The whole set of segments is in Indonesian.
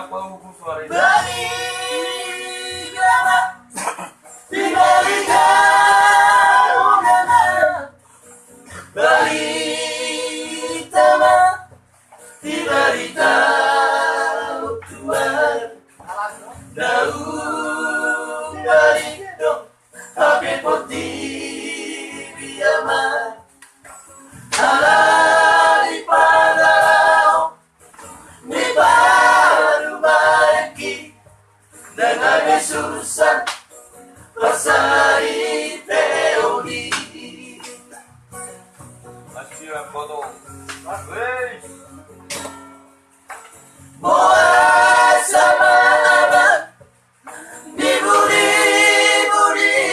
Apa hukum suara ini? Baligama, nibaligahon, balitama, tiba-tiba Tuhan, daun baligdong, api putih biama, halali padalaw, ni baru baiki, dengan Yesusan, pasari teori. Masih foto. Woi. Boa sama abang, dibudi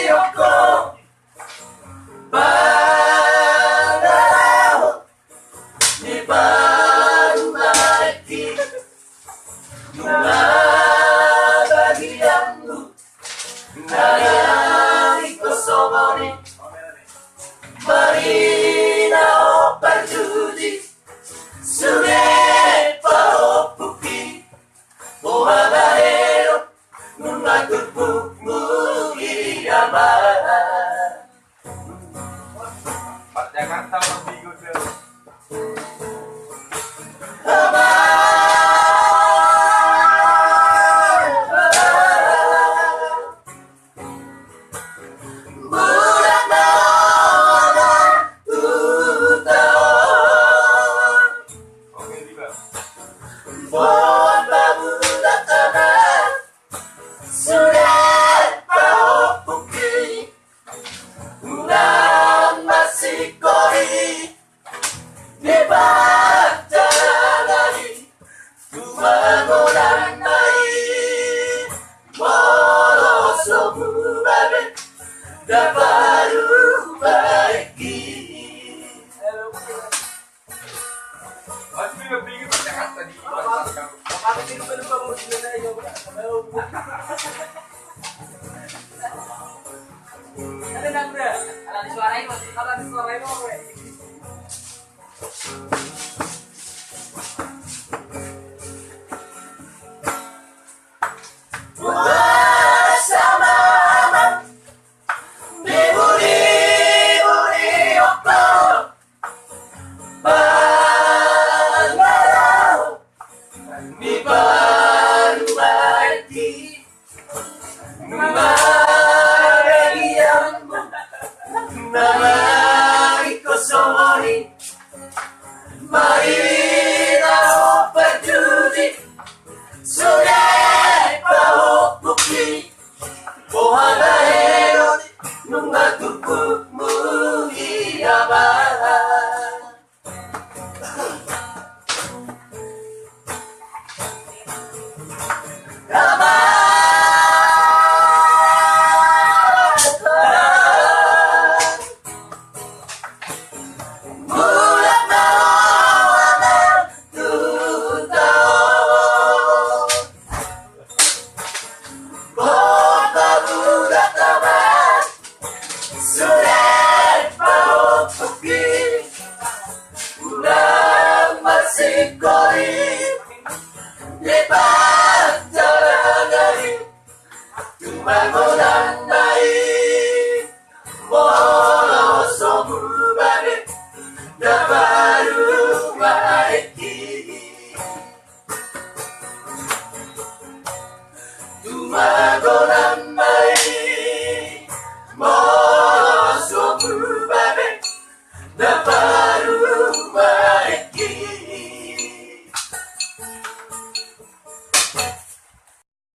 oko, padahal di baru baiki, bunga bagianmu, dari kosongoni, marinahon parjuji, sudah pahopuki, boha bahero, numaturku mugiyaman. Pak Jakarta lebih gede. Bulan Ramadan, tahun. Oke juga. Buat pemuda tanah, sudah pahopuki, ulang masih kori, dibaca lagi, tumangonan baik, moloso mubabe, dan baru baiki. Masih lebih gede Jakarta di Ada nang bro? Kalau disuarain masih kalau disuarain mau gue. Puasa mama, dibudi oko, padahal di baru baiki, bagianmu, dari kosongoni, marinahon parjuji, sudah pahopuki, boha bahero, numaturku mugiyaman. Bulan Ramadan, tahun. Kota budak taman, sudah pahopuki, ulang masih kori, dibaca lagi, tumangonan baik, moloso mubabe, dan baru baiki. Tumangonan